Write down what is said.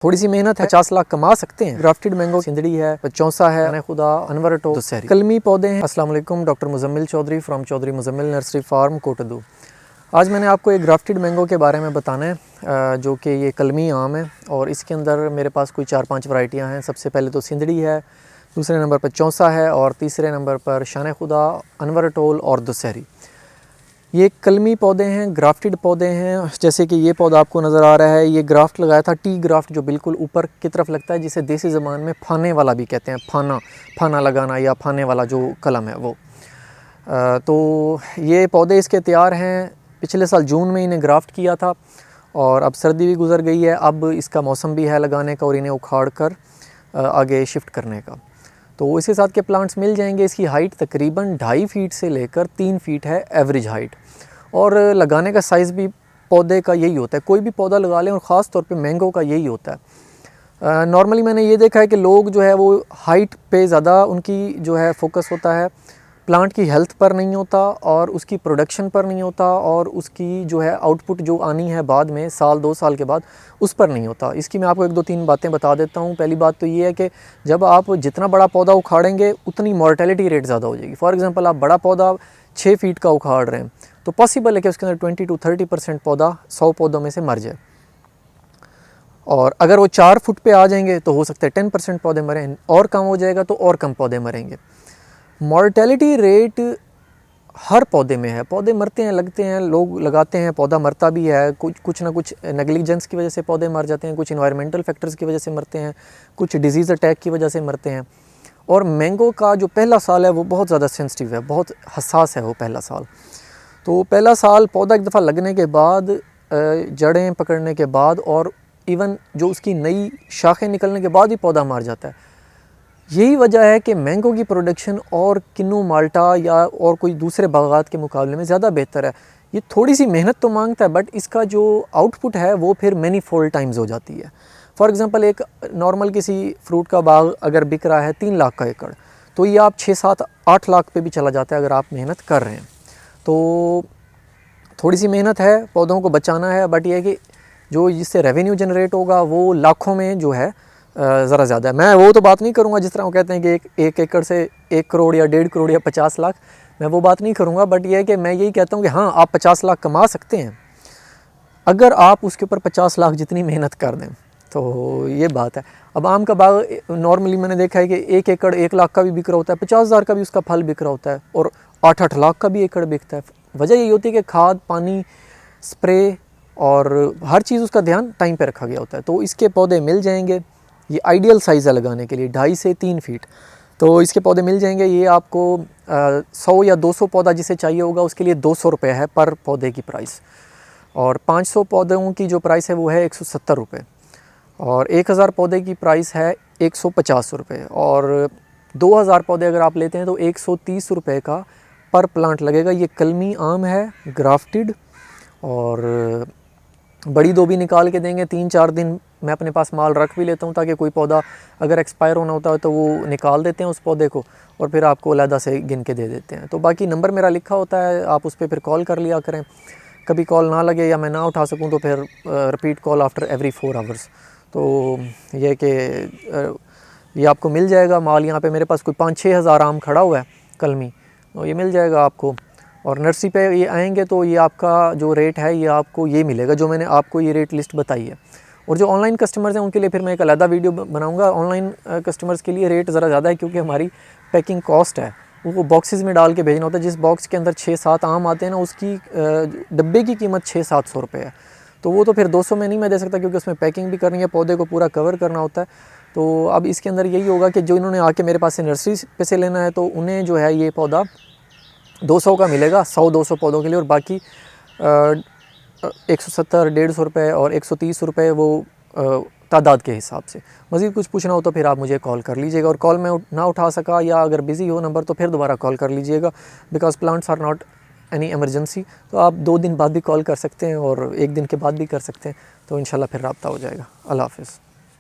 थोड़ी सी मेहनत है, 50 लाख कमा सकते हैं। ग्राफ्टेड मैंगो सिंदड़ी है, चौसा है, शान खुदा, अनवर टो, दुशहरी कलमी पौधे हैं। अस्सलाम वालेकुम, doctor Muzammil Chaudhry from Chaudhry Muzammil nursery farm Kot Addu. आज मैंने आपको एक ग्राफ्टेड मैंगो के बारे में बताना है, जो कि ये कलमी आम है और इसके अंदर मेरे पास कोई 4-5 वैरायटियाँ हैं। सबसे पहले तो सिंदड़ी है, दूसरे नंबर पर चौसा है और तीसरे नंबर पर शान खुदा, अनवर टोल और दुशहरी। ये कलमी पौधे हैं, ग्राफ्टेड पौधे हैं। जैसे कि ये पौधा आपको नज़र आ रहा है, ये ग्राफ्ट लगाया था, टी ग्राफ्ट, जो बिल्कुल ऊपर की तरफ लगता है, जिसे देसी ज़बान में फाने वाला भी कहते हैं। फाना लगाना या फाने वाला जो कलम है वो। तो ये पौधे इसके तैयार हैं। पिछले साल जून में इन्हें ग्राफ्ट किया था और अब सर्दी भी गुजर गई है, अब इसका मौसम भी है लगाने का और इन्हें उखाड़ कर आगे शिफ्ट करने का। तो इसके साथ के प्लांट्स मिल जाएंगे। इसकी हाइट तकरीबन 2.5 फीट से लेकर 3 फीट है एवरेज हाइट, और लगाने का साइज़ भी पौधे का यही होता है। कोई भी पौधा लगा लें और ख़ास तौर पे मैंगो का यही होता है। नॉर्मली मैंने ये देखा है कि लोग जो है वो हाइट पे ज़्यादा उनकी जो है फोकस होता है, प्लांट की हेल्थ पर नहीं होता और उसकी प्रोडक्शन पर नहीं होता और उसकी जो है आउटपुट जो आनी है बाद में 1-2 साल के बाद उस पर नहीं होता। इसकी मैं आपको 1-2-3 बातें बता देता हूँ। पहली बात तो ये है कि जब आप जितना बड़ा पौधा उखाड़ेंगे उतनी मॉर्टेलिटी रेट ज़्यादा हो जाएगी। फॉर एग्जांपल आप बड़ा पौधा 6 फीट का उखाड़ रहे हैं तो पॉसिबल है कि उसके अंदर 20-30% पौधा 100 पौधों में से मर जाए, और अगर वो 4 फुट पे आ जाएंगे तो हो सकता है 10% पौधे मरें, और कम हो जाएगा तो और कम पौधे मरेंगे। मॉर्टेलिटी रेट हर पौधे में है। पौधे मरते हैं, लगते हैं, लोग लगाते हैं, पौधा मरता भी है। कुछ ना कुछ नेग्लिजेंस की वजह से पौधे मर जाते हैं, कुछ इन्वायरमेंटल फैक्टर्स की वजह से मरते हैं, कुछ डिजीज़ अटैक की वजह से मरते हैं। और मैंगो का जो पहला साल है वो बहुत ज़्यादा सेंसिटिव है, बहुत हसास है वो पहला साल। तो पहला साल पौधा एक दफ़ा लगने के बाद, जड़ें पकड़ने के बाद और इवन जो उसकी नई शाखें निकलने के बाद ही पौधा मर जाता है। यही वजह है कि मैंगो की प्रोडक्शन और किन्नू, माल्टा या और कोई दूसरे बागात के मुकाबले में ज़्यादा बेहतर है। ये थोड़ी सी मेहनत तो मांगता है, बट इसका जो आउटपुट है वो फिर मैनी फोल्ड टाइम्स हो जाती है। फॉर एग्ज़ाम्पल एक नॉर्मल किसी फ्रूट का बाग अगर बिक रहा है 3 लाख का एकड़, तो ये आप 6-7-8 लाख पे भी चला जाता है अगर आप मेहनत कर रहे हैं। तो थोड़ी सी मेहनत है, पौधों को बचाना है, बट ये है कि जो जिससे रेवेन्यू जनरेट होगा वो लाखों में जो है ज़रा ज़्यादा है। मैं वो तो बात नहीं करूँगा जिस तरह वो कहते हैं कि एक एकड़ से 1 करोड़ या 1.5 करोड़ या 50 लाख, मैं वो बात नहीं करूँगा। बट ये है कि मैं यही कहता हूँ कि हाँ, आप 50 लाख कमा सकते हैं अगर आप उसके ऊपर 50 लाख जितनी मेहनत कर दें। तो ये बात है। अब आम का बाग नॉर्मली मैंने देखा है कि 1 एकड़ 1 लाख का भी बिक रहा होता है, 50,000 का भी उसका फल बिक रहा होता है, और 8-8 लाख का भी एकड़ बिकता है। वजह यही होती है कि खाद, पानी, स्प्रे और हर चीज़ उसका ध्यान टाइम पे रखा गया होता है। तो इसके पौधे मिल जाएंगे। ये आइडियल साइज़ है लगाने के लिए, 2.5 से 3 फीट। तो इसके पौधे मिल जाएंगे। ये आपको 100 या 200 पौधा जिसे चाहिए होगा उसके लिए 200 रुपये है पर पौधे की प्राइस, और 500 पौधों की जो प्राइस है वो है 170 रुपये, और 1000 पौधे की प्राइस है 150 रुपये, और 2000 पौधे अगर आप लेते हैं तो 130 रुपये का पर प्लांट लगेगा। ये कलमी आम है, ग्राफ्टेड, और बड़ी 2 भी निकाल के देंगे। 3-4 दिन मैं अपने पास माल रख भी लेता हूँ ताकि कोई पौधा अगर एक्सपायर होना होता है तो वो निकाल देते हैं उस पौधे को और फिर आपको अलहदा से गिन के दे देते हैं। तो बाकी नंबर मेरा लिखा होता है, आप उस पर फिर कॉल कर लिया करें। कभी कॉल ना लगे या मैं ना उठा सकूँ तो फिर repeat call after every 4 hours. तो ये कि ये आपको मिल जाएगा माल। यहाँ पे मेरे पास कोई 5-6 हज़ार आम खड़ा हुआ है कलमी, तो ये मिल जाएगा आपको। और नर्सरी पे ये आएंगे तो ये आपका जो रेट है ये आपको ये मिलेगा जो मैंने आपको ये रेट लिस्ट बताई है। और जो ऑनलाइन कस्टमर्स हैं उनके लिए फिर मैं एक अलग वीडियो बनाऊंगा। ऑनलाइन कस्टमर्स के लिए रेट ज़रा ज़्यादा है क्योंकि हमारी पैकिंग कॉस्ट है, वो बॉक्सेस में डाल के भेजना होता है। जिस बॉक्स के अंदर 6-7 आम आते हैं ना, उसकी डब्बे की कीमत 600-700 रुपये है। तो वो तो फिर 200 में नहीं मैं दे सकता क्योंकि उसमें पैकिंग भी करनी है, पौधे को पूरा कवर करना होता है। तो अब इसके अंदर यही होगा कि जो इन्होंने आके मेरे पास से नर्सरी पे से लेना है तो उन्हें जो है ये पौधा 200 का मिलेगा 100-200 पौधों के लिए, और बाकी 170-150 रुपये और 130 रुपये वो तादाद के हिसाब से। मज़ीद कुछ पूछना हो तो फिर आप मुझे कॉल कर लीजिएगा, और कॉल में ना उठा सका या अगर बिज़ी हो नंबर तो फिर दोबारा कॉल कर लीजिएगा, because plants are not any emergency. तो आप 2 दिन बाद भी कॉल कर सकते हैं और 1 दिन के बाद भी कर सकते हैं, तो इंशाल्लाह फिर रब्ता हो जाएगा। अल्लाह हाफ़िज़।